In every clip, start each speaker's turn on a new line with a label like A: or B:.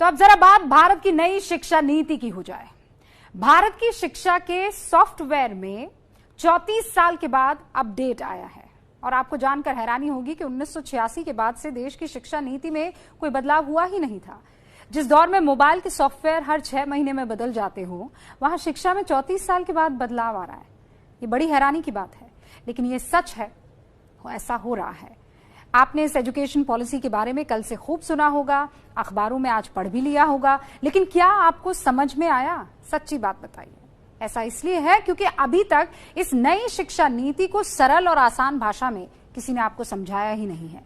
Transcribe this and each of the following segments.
A: तो अब जरा बात भारत की नई शिक्षा नीति की हो जाए। भारत की शिक्षा के सॉफ्टवेयर में 34 साल के बाद अपडेट आया है और आपको जानकर हैरानी होगी कि 1986 के बाद से देश की शिक्षा नीति में कोई बदलाव हुआ ही नहीं था। जिस दौर में मोबाइल के सॉफ्टवेयर हर 6 महीने में बदल जाते हो, वहां शिक्षा में 34 साल के बाद बदलाव आ रहा है। ये बड़ी हैरानी की बात है, लेकिन ये सच है, ऐसा हो रहा है। आपने इस एजुकेशन पॉलिसी के बारे में कल से खूब सुना होगा, अखबारों में आज पढ़ भी लिया होगा, लेकिन क्या आपको समझ में आया? सच्ची बात बताइए। ऐसा इसलिए है क्योंकि अभी तक इस नई शिक्षा नीति को सरल और आसान भाषा में किसी ने आपको समझाया ही नहीं है।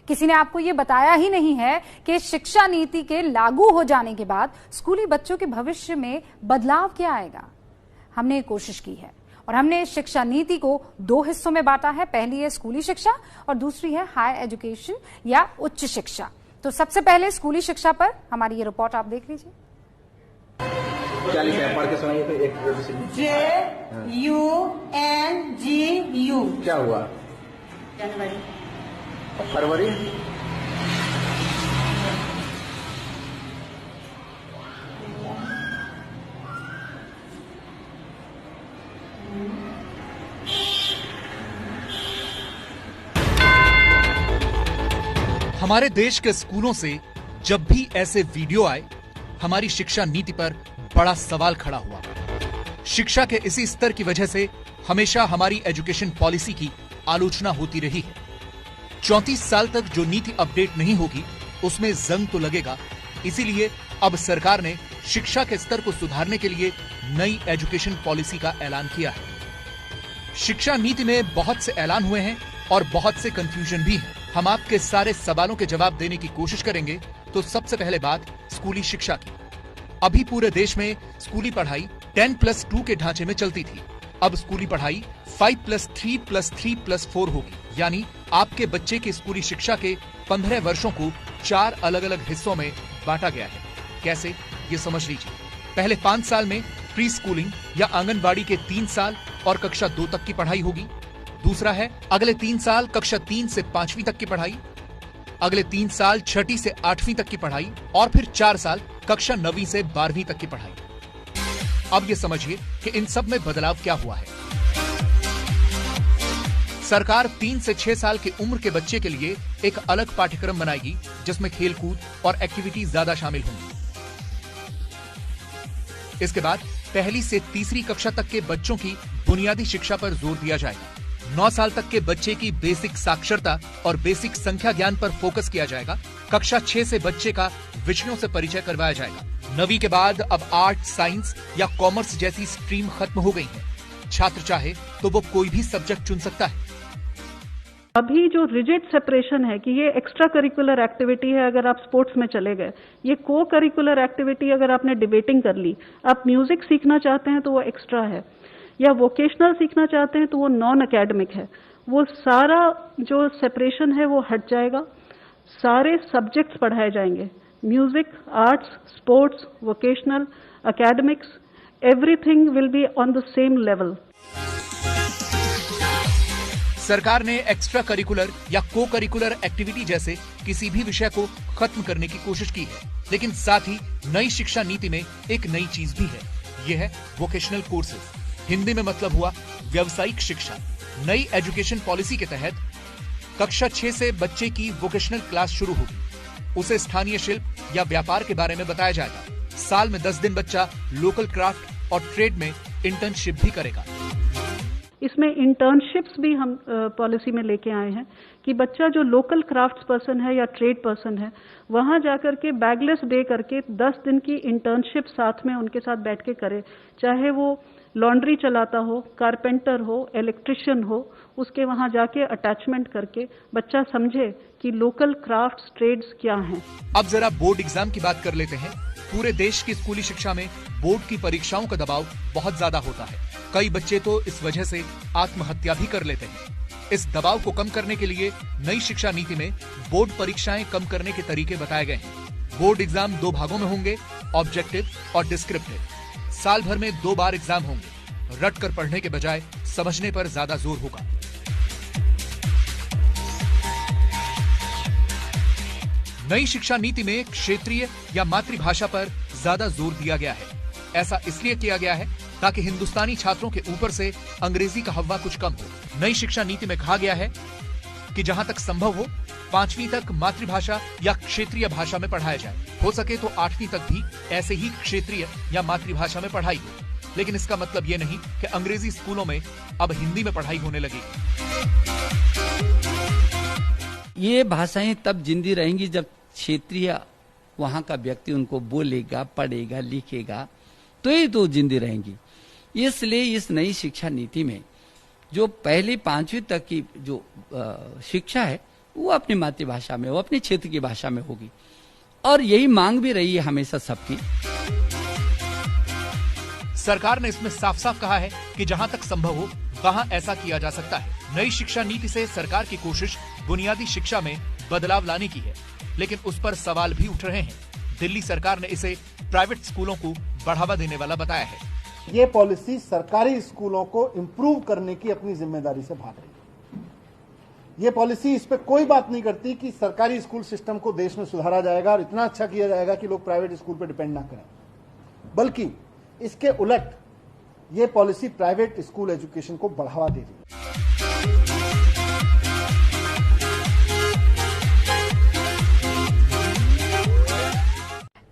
A: किसी ने आपको ये बताया ही नहीं है कि शिक्षा नीति के लागू हो जाने के बाद स्कूली बच्चों के भविष्य में बदलाव क्या आएगा। हमने कोशिश की है और हमने शिक्षा नीति को 2 हिस्सों में बांटा है। पहली है स्कूली शिक्षा और दूसरी है हायर एजुकेशन या उच्च शिक्षा। तो सबसे पहले स्कूली शिक्षा पर हमारी ये रिपोर्ट आप देख लीजिए।
B: क्या लिखा है? पढ़ के सुनाइए तो एक
C: JUNGU।
B: क्या हुआ?
C: जनवरी।
B: फरवरी।
D: हमारे देश के स्कूलों से जब भी ऐसे वीडियो आए, हमारी शिक्षा नीति पर बड़ा सवाल खड़ा हुआ। शिक्षा के इसी स्तर की वजह से हमेशा हमारी एजुकेशन पॉलिसी की आलोचना होती रही है। 34 साल तक जो नीति अपडेट नहीं होगी, उसमें जंग तो लगेगा। इसीलिए अब सरकार ने शिक्षा के स्तर को सुधारने के लिए नई एजुकेशन पॉलिसी का ऐलान किया है। शिक्षा नीति में बहुत से ऐलान हुए हैं और बहुत से कंफ्यूजन भी है। हम आपके सारे सवालों के जवाब देने की कोशिश करेंगे। तो सबसे पहले बात स्कूली शिक्षा की। अभी पूरे देश में स्कूली पढ़ाई 10+2 के ढांचे में चलती थी। अब स्कूली पढ़ाई 5+3+3+4 होगी, यानी आपके बच्चे की स्कूली शिक्षा के 15 वर्षों को 4 अलग अलग हिस्सों में बांटा गया है। कैसे, ये समझ लीजिए। पहले 5 साल में प्री स्कूलिंग या आंगनबाड़ी के 3 साल और कक्षा 2 तक की पढ़ाई होगी। दूसरा है अगले 3 साल कक्षा 3 से 5वीं तक की पढ़ाई, अगले 3 साल 6ठी से 8वीं तक की पढ़ाई और फिर 4 साल कक्षा 9वीं से 12वीं तक की पढ़ाई। अब ये समझिए कि इन सब में बदलाव क्या हुआ है। सरकार 3 से 6 साल की उम्र के बच्चे के लिए एक अलग पाठ्यक्रम बनाएगी, जिसमें खेलकूद और एक्टिविटी ज्यादा शामिल होंगी। इसके बाद पहली से तीसरी कक्षा तक के बच्चों की बुनियादी शिक्षा पर जोर दिया जाएगा। 9 साल तक के बच्चे की बेसिक साक्षरता और बेसिक संख्या ज्ञान पर फोकस किया जाएगा। कक्षा 6 से बच्चे का विषयों से परिचय करवाया जाएगा। 9वीं के बाद अब आर्ट, साइंस या कॉमर्स जैसी स्ट्रीम खत्म हो गई है। छात्र चाहे तो वो कोई भी सब्जेक्ट चुन सकता है।
E: अभी जो रिजिड सेपरेशन है कि ये एक्स्ट्रा करिकुलर एक्टिविटी है अगर आप स्पोर्ट्स में चले गए, ये को करिकुलर एक्टिविटी अगर आपने डिबेटिंग कर ली, आप म्यूजिक सीखना चाहते हैं तो वो एक्स्ट्रा है, या वोकेशनल सीखना चाहते हैं तो वो नॉन एकेडमिक है। वो सारा जो सेपरेशन है वो हट जाएगा। सारे सब्जेक्ट्स पढ़ाए जाएंगे, music, arts, sports, vocational, academics, everything will be on the same level.
D: सरकार ने एक्स्ट्रा करिकुलर या को करिकुलर एक्टिविटी जैसे किसी भी विषय को खत्म करने की कोशिश की है, लेकिन साथ ही नई शिक्षा नीति में एक नई चीज भी है। यह है वोकेशनल कोर्सेज। हिंदी में मतलब हुआ व्यावसायिक शिक्षा। नई एजुकेशन पॉलिसी के तहत कक्षा 6 से बच्चे की वोकेशनल क्लास शुरू होगी। उसे स्थानीय शिल्प या व्यापार के बारे में बताया जाएगा। साल में 10 दिन बच्चा लोकल क्राफ्ट और ट्रेड में इंटर्नशिप भी करेगा।
E: इसमें इंटर्नशिप्स भी हम पॉलिसी में लेके आए हैं कि बच्चा जो लोकल क्राफ्ट्स पर्सन है या ट्रेड पर्सन है, वहां जाकर के बैगलेस डे करके 10 दिन की इंटर्नशिप साथ में उनके साथ बैठ के करे। चाहे वो लॉन्ड्री चलाता हो, कारपेंटर हो, इलेक्ट्रिशियन हो, उसके वहां जाके अटैचमेंट करके बच्चा समझे कि लोकल क्राफ्ट्स, ट्रेड्स क्या हैं।
D: अब जरा बोर्ड एग्जाम की बात कर लेते हैं। पूरे देश की स्कूली शिक्षा में बोर्ड की परीक्षाओं का दबाव बहुत ज्यादा होता है। कई बच्चे तो इस वजह से आत्महत्या भी कर लेते हैं। इस दबाव को कम करने के लिए नई शिक्षा नीति में बोर्ड परीक्षाएं कम करने के तरीके बताए गए हैं। बोर्ड एग्जाम 2 भागों में होंगे, ऑब्जेक्टिव और डिस्क्रिप्टिव। साल भर में 2 बार एग्जाम होंगे। रट कर पढ़ने के बजाय समझने पर ज्यादा जोर होगा। नई शिक्षा नीति में क्षेत्रीय या मातृभाषा पर ज्यादा जोर दिया गया है। ऐसा इसलिए किया गया है ताकि हिंदुस्तानी छात्रों के ऊपर से अंग्रेजी का हव्वा कुछ कम हो। नई शिक्षा नीति में कहा गया है कि जहां तक संभव हो 5वीं तक मातृभाषा या क्षेत्रीय भाषा में पढ़ाया जाए। हो सके तो 8वीं तक भी ऐसे ही क्षेत्रीय या मातृभाषा में पढ़ाई हो। लेकिन इसका मतलब ये नहीं कि अंग्रेजी स्कूलों में अब हिंदी में पढ़ाई होने लगेगी।
F: ये भाषाएं तब जिंदी रहेंगी जब क्षेत्रीय वहां का व्यक्ति उनको बोलेगा, पढ़ेगा, लिखेगा, तो ये तो जिंदी रहेंगी। इसलिए इस नई शिक्षा नीति में जो पहली 5वीं तक की जो शिक्षा है वो अपनी मातृभाषा में, वो अपने क्षेत्र की भाषा में होगी, और यही मांग भी रही है हमेशा सबकी।
D: सरकार ने इसमें साफ साफ कहा है कि जहां तक संभव हो वहां ऐसा किया जा सकता है। नई शिक्षा नीति से सरकार की कोशिश बुनियादी शिक्षा में बदलाव लाने की है, लेकिन उस पर सवाल भी उठ रहे हैं। दिल्ली सरकार ने इसे प्राइवेट स्कूलों को बढ़ावा देने वाला बताया है।
G: ये पॉलिसी सरकारी स्कूलों को इम्प्रूव करने की अपनी जिम्मेदारी से भाग रही है। ये पॉलिसी इस पे कोई बात नहीं करती कि सरकारी स्कूल सिस्टम को देश में सुधारा जाएगा और इतना अच्छा किया जाएगा कि लोग प्राइवेट स्कूल पे डिपेंड ना करें, बल्कि इसके उलट ये पॉलिसी प्राइवेट स्कूल एजुकेशन को बढ़ावा दे रही है।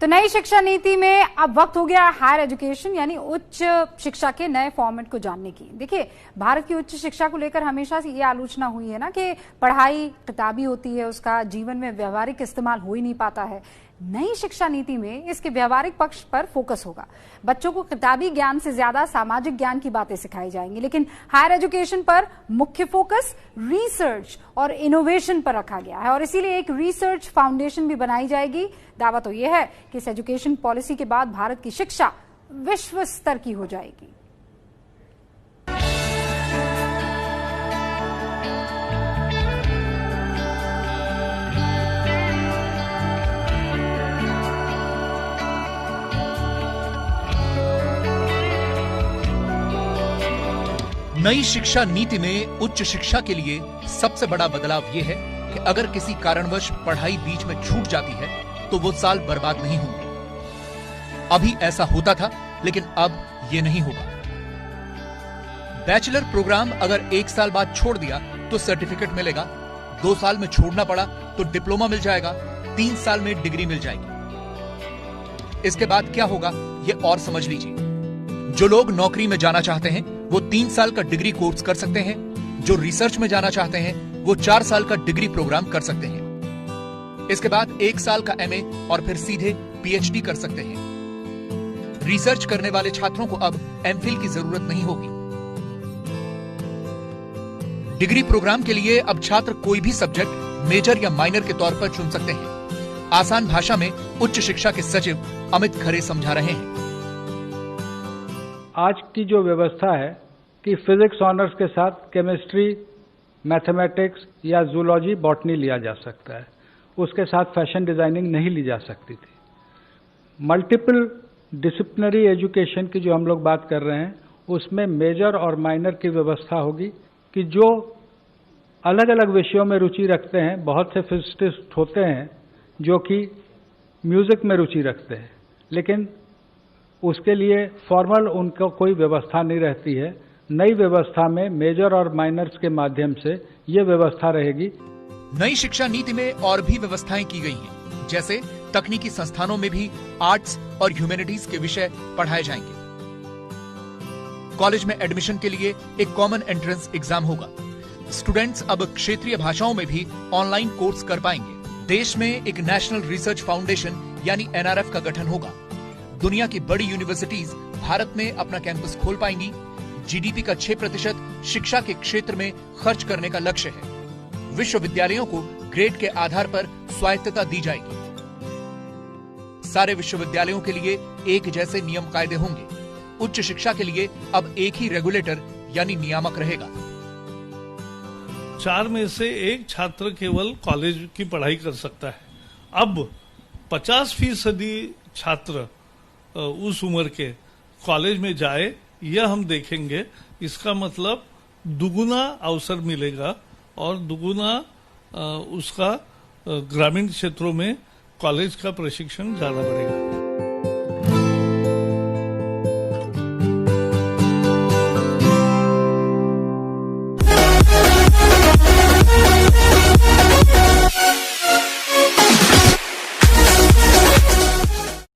A: तो नई शिक्षा नीति में अब वक्त हो गया हायर एजुकेशन यानी उच्च शिक्षा के नए फॉर्मेट को जानने की। देखिए, भारत की उच्च शिक्षा को लेकर हमेशा से ये आलोचना हुई है ना कि पढ़ाई किताबी होती है, उसका जीवन में व्यवहारिक इस्तेमाल हो ही नहीं पाता है। नई शिक्षा नीति में इसके व्यवहारिक पक्ष पर फोकस होगा। बच्चों को किताबी ज्ञान से ज्यादा सामाजिक ज्ञान की बातें सिखाई जाएंगी, लेकिन हायर एजुकेशन पर मुख्य फोकस रिसर्च और इनोवेशन पर रखा गया है और इसीलिए एक रिसर्च फाउंडेशन भी बनाई जाएगी। दावा तो यह है कि इस एजुकेशन पॉलिसी के बाद भारत की शिक्षा विश्व स्तर की हो जाएगी।
D: नई शिक्षा नीति में उच्च शिक्षा के लिए सबसे बड़ा बदलाव यह है कि अगर किसी कारणवश पढ़ाई बीच में छूट जाती है तो वो साल बर्बाद नहीं होंगे। अभी ऐसा होता था, लेकिन अब ये नहीं होगा। बैचलर प्रोग्राम अगर 1 साल बाद छोड़ दिया तो सर्टिफिकेट मिलेगा, 2 साल में छोड़ना पड़ा तो डिप्लोमा मिल जाएगा, 3 साल में डिग्री मिल जाएगी। इसके बाद क्या होगा ये और समझ लीजिए। जो लोग नौकरी में जाना चाहते हैं वो 3 साल का डिग्री कोर्स कर सकते हैं। जो रिसर्च में जाना चाहते हैं वो 4 साल का डिग्री प्रोग्राम कर सकते हैं। इसके बाद 1 साल का एमए और फिर सीधे पीएचडी कर सकते हैं। रिसर्च करने वाले छात्रों को अब एमफिल की जरूरत नहीं होगी। डिग्री प्रोग्राम के लिए अब छात्र कोई भी सब्जेक्ट मेजर या माइनर के तौर पर चुन सकते हैं। आसान भाषा में उच्च शिक्षा के सचिव अमित खरे समझा रहे हैं।
H: आज की जो व्यवस्था है कि फिजिक्स ऑनर्स के साथ केमिस्ट्री, मैथमेटिक्स या जूलॉजी, बॉटनी लिया जा सकता है, उसके साथ फैशन डिजाइनिंग नहीं ली जा सकती थी। मल्टीपल डिसिप्लिनरी एजुकेशन की जो हम लोग बात कर रहे हैं उसमें मेजर और माइनर की व्यवस्था होगी कि जो अलग अलग विषयों में रुचि रखते हैं, बहुत से फिजिसिस्ट होते हैं जो कि म्यूजिक में रुचि रखते हैं, लेकिन उसके लिए फॉर्मल उनको कोई व्यवस्था नहीं रहती है। नई व्यवस्था में मेजर और माइनर्स के माध्यम से ये व्यवस्था रहेगी।
D: नई शिक्षा नीति में और भी व्यवस्थाएं की गई हैं, जैसे तकनीकी संस्थानों में भी आर्ट्स और ह्यूमैनिटीज के विषय पढ़ाए जाएंगे। कॉलेज में एडमिशन के लिए एक कॉमन एंट्रेंस एग्जाम होगा। स्टूडेंट्स अब क्षेत्रीय भाषाओं में भी ऑनलाइन कोर्स कर पाएंगे। देश में एक नेशनल रिसर्च फाउंडेशन यानी एनआरएफ का गठन होगा। दुनिया की बड़ी यूनिवर्सिटीज भारत में अपना कैंपस खोल पाएंगी। जीडीपी का 6% शिक्षा के क्षेत्र में खर्च करने का लक्ष्य है। विश्वविद्यालयों को ग्रेड के आधार पर स्वायत्तता दी जाएगी। सारे विश्वविद्यालयों के लिए एक जैसे नियम कायदे होंगे। उच्च शिक्षा के लिए अब एक ही रेगुलेटर यानी नियामक रहेगा।
I: 4 में से 1 छात्र केवल कॉलेज की पढ़ाई कर सकता है। अब 50% छात्र उस उम्र के कॉलेज में जाए, यह हम देखेंगे। इसका मतलब दुगुना अवसर मिलेगा और दुगुना उसका ग्रामीण क्षेत्रों में कॉलेज का प्रशिक्षण ज्यादा बढ़ेगा।